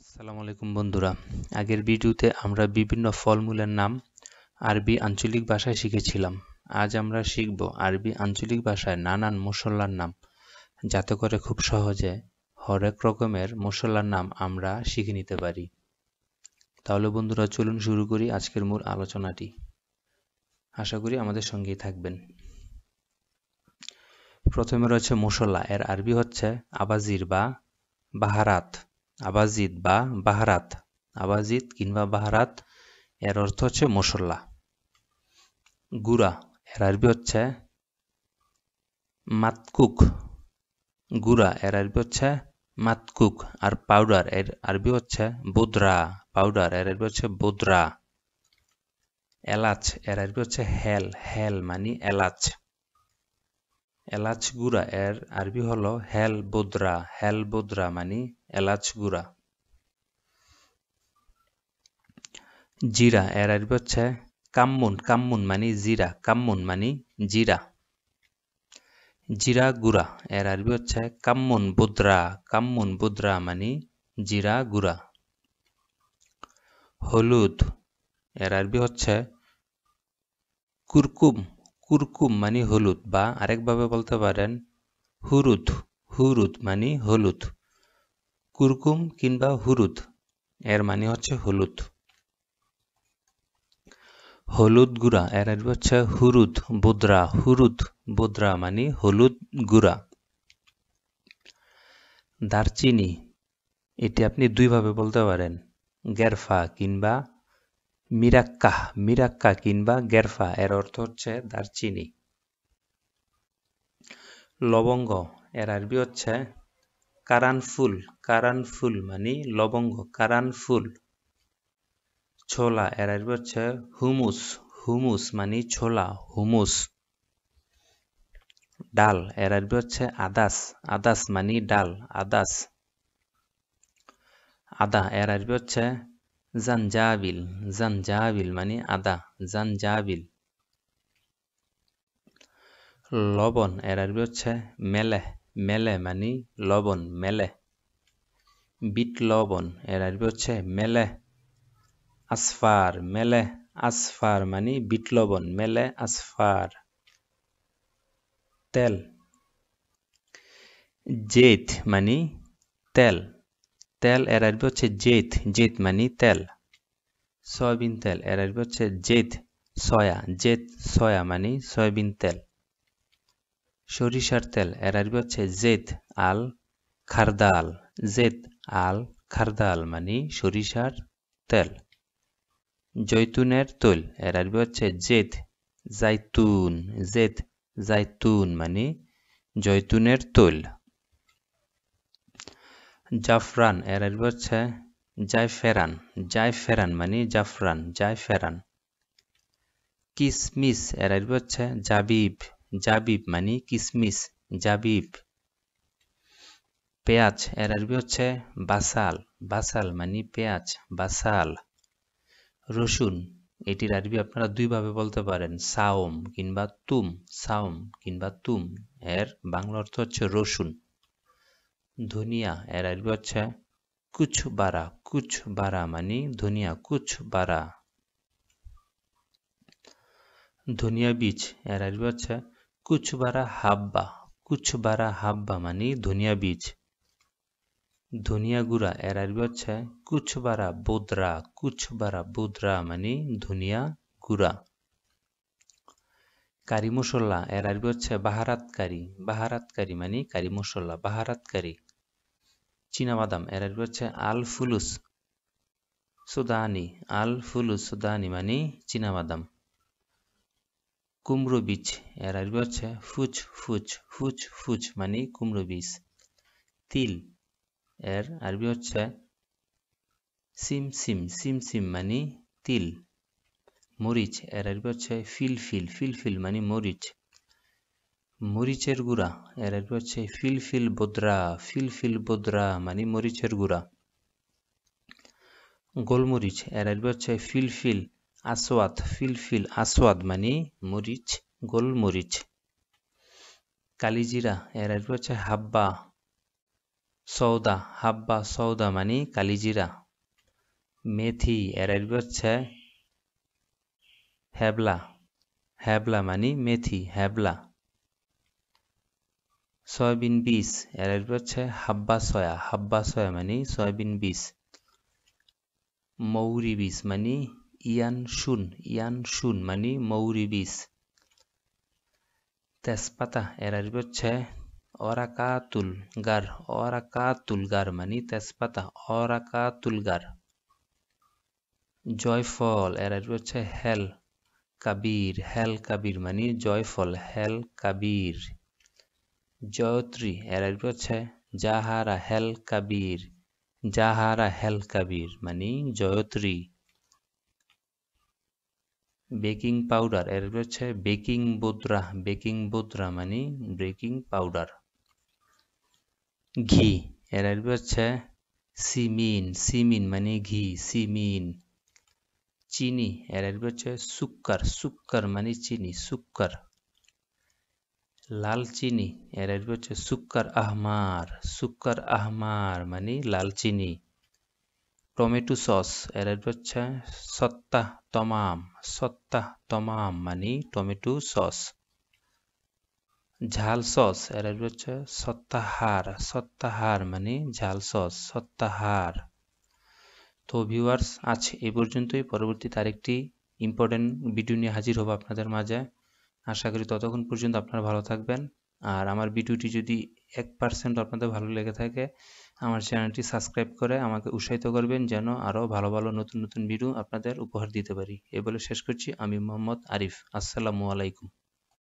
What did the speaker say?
আসসালামু আলাইকুম বন্ধুরা। আগের ভিডিওতে আমরা বিভিন্ন ফলমূলের নাম আরবি আঞ্চলিক ভাষায় শিখেছিলাম। আজ আমরা শিখব আরবি আঞ্চলিক ভাষায় নানান মশলার নাম, যাতে করে খুব সহজে হরেক রকমের মশলার নাম আমরা শিখে নিতে পারি। তাহলে বন্ধুরা চলুন শুরু করি আজকের মূল আলোচনাটি। আশা করি আমাদের সঙ্গেই থাকবেন। প্রথমে রয়েছে মশলা, এর আরবি হচ্ছে আবাজির বা বাহারাত। আবাজিদ বা বাহারাত, আবাজিদ কিংবা বাহারাত এর অর্থ হচ্ছে মশলা। গুঁড়া, এর আরবি হচ্ছে মাতকুক। গুঁড়া এর আরবি হচ্ছে মাতকুক। আর পাউডার এর আরবি হচ্ছে বুদরা। পাউডার এর আরবি হচ্ছে বুদরা। এলাচ এর আরবি হচ্ছে হেল। হেল মানে এলাচ। এলাচ গুঁড়া এর আরবি হলো হেল বুদরা। হেল বুদরা মানে এলাচ গুঁড়া। জিরা এর আরবি হচ্ছে কাম্মুন। কাম্মুন মানে জিরা। কাম্মুন মানে জিরা। জিরা গুঁড়া এর আরবি হচ্ছে কাম্মুন বুদরা। কাম্মুন বুদরা মানে জিরা গুঁড়া। হলুদ এর আরবি হচ্ছে কুরকুম। কুরকুম মানে হলুদ, বা আরেকভাবে বলতে পারেন হুরুদ। হুরুদ মানে হলুদ। কুরকুম কিংবা হুরুদ এর মানে হচ্ছে হলুদ। হলুদ গুঁড়া এর আরবি হচ্ছে হুরুদ বুদরা। হুরুদ বুদরা মানে হলুদ গুঁড়া। দারচিনি, এটি আপনি দুইভাবে বলতে পারেন, গেরফা কিংবা মিরাক্কাহ। মিরাক্কা কিংবা গেরফা এর অর্থ হচ্ছে দারচিনি। লবঙ্গ এর আরবি হচ্ছে কারানফুল। কারানফুল মানে লবঙ্গ। কারানফুল। ছোলা এর আরবি হচ্ছে হুমুস। হুমুস মানে ছোলা। হুমুস। ডাল এর আরবি হচ্ছে আদাস। আদাস মানে ডাল। আদাস। আদা এর আরবি হচ্ছে জানজাবিল। জানজাবিল মানে আদা। জানজাবিল। লবণ এর আরবি হচ্ছে মেলেহ। মেলেহ মানে লবণ। মেলেহ। বিট লবণ এর আরবি হচ্ছে মেলেহ আসফার। মেলেহ আসফার মানে বিট লবণ। মেলেহ আসফার। তেল, জেত মানে তেল। তেল এর আরবি হচ্ছে জেত। জেত মানে তেল। সয়াবিন তেল এর আরবি হচ্ছে জেত সয়া। জেত সয়া মানে সয়াবিন তেল। সরিষার তেল এর আরবি হচ্ছে জেত আল খারদাল। জেত আল খারদাল মানে সরিষার তেল। জৈতুনের তৈল এর আরবি হচ্ছে জেত জাইতুন। জেত জাইতুন মানে জৈতুনের তৈল। জাফরান এর আরবি হচ্ছে জায়ফেরান। জায়ফেরান মানে জাফরান। জায়ফেরান। কিসমিস এর আরবি হচ্ছে জাবিব। জাবিব মানে কিসমিস। জাবিব। পেঁয়াজ এর আরবি হচ্ছে বাসাল। বাসাল মানে পেঁয়াজ। বাসাল। রসুন, এটির আরবি আপনারা দুইভাবে বলতে পারেন, সাওম কিংবা তুম। সাওম কিংবা তুম এর বাংলা অর্থ হচ্ছে রসুন। ধনিয়া এর আরবি হচ্ছে কুচবারা। কুচবারা মানে ধনিয়া। কুচবারা। ধনিয়া বীজ এর আরবি হচ্ছে কুচবারা হাব্বা। কুচবারা হাব্বা মানে ধনিয়া বীজ। ধনিয়া গুঁড়া এর আরবি হচ্ছে কুচবারা বুদরা। কুচবারা বুদরা মানে ধনিয়া গুঁড়া। কারি মশলা এর আরবি হচ্ছে বাহারাতকারী। বাহারাতকারী মানে কারি মশলা। বাহারাতকারী। চীনাবাদাম এর আরবি হচ্ছে আল ফুলুস সুদানি। আল ফুলুস সুদানি মানে চীনাবাদাম। কুমড়ো বীজ এর আরবি হচ্ছে ফুচ ফুচ। ফুচ ফুচ মানে কুমড়ো বীজ। তিল এর আরবি হচ্ছে সিমসিম। সিমসিম মানে তিল। মরিচ এর আরবি হচ্ছে ফিলফিল। ফিলফিল মানে মরিচ। মরিচের গুঁড়া এর আরবি হচ্ছে ফিলফিল বোদরা। ফিলফিল বোদরা মানে মরিচের গুঁড়া। গোলমরিচ এর আরবি হচ্ছে ফিলফিল আসওয়াদ। ফিলফিল আসওয়াদ মানে মরিচ, গোলমরিচ। কালিজিরা এর আরবি হচ্ছে হাব্বা সৌদা হাব্বা সৌদা মানে কালিজিরা। মেথি এর আরবি হচ্ছে হ্যাবলা। হ্যাবলা মানে মেথি, হ্যাবলা। সয়াবিন বীজ এর আরবি হচ্ছে হাব্বা সয়া। হাব্বা সয়া মানে সয়াবিন বীজ। মৌরি বীজ মানে ইয়ানসুন। ইয়ানসুন মানে মৌরি বীজ। তেজপাতা এর আরবি হচ্ছে অরাকাতুল গার। অরাকাতুল গার মানে তেজপাতা, অরাকাতুল গার। জয়ফল এর আরবি হচ্ছে হেল কাবির। হেল কাবির মানে জয়ফল, হেল কাবির। জয়ত্রী এর আরবি হচ্ছে জাহারা হেল কাবির। জাহারা হেল কাবির মানে জয়ত্রী। বেকিং পাউডার এর আরবি হচ্ছে বেকিং বোদ্রা। বেকিং বোদ্রা মানে বেকিং পাউডার। ঘি এর আরবি হচ্ছে সিমিন। সিমিন মানে ঘি, সিমিন। চিনি এর আরবি হচ্ছে সুক্কার। সুক্কার মানে চিনি, সুক্কার। লাল চিনি এর আরবি হচ্ছে সুক্কার আহমার। সুক্কার আহমার মানে লাল চিনি। টমেটো সস এর আরবি হচ্ছে সত্তা তমাম। সত্তা তমাম মানে টমেটো সস। ঝাল সস এর আরবি হচ্ছে সত্তাহার। সত্তাহার মানে ঝাল সস, সত্তাহার। তো ভিউয়ার্স, আজ এই পর্যন্তই। পরবর্তীতে আরেকটি ইম্পর্টেন্ট ভিডিও নিয়ে হাজির হব আপনাদের মাঝে। আশা করি ততক্ষণ পর্যন্ত আপনারা ভালো থাকবেন। আর আমার ভিডিওটি যদি 1% আপনাদের ভালো লেগে থাকে, আমার চ্যানেলটি সাবস্ক্রাইব করে আমাকে উৎসাহিত করবেন, যেন আরও ভালো ভালো নতুন নতুন ভিডিও আপনাদের উপহার দিতে পারি। এ বলে শেষ করছি। আমি মোহাম্মদ আরিফ। আসসালামু আলাইকুম।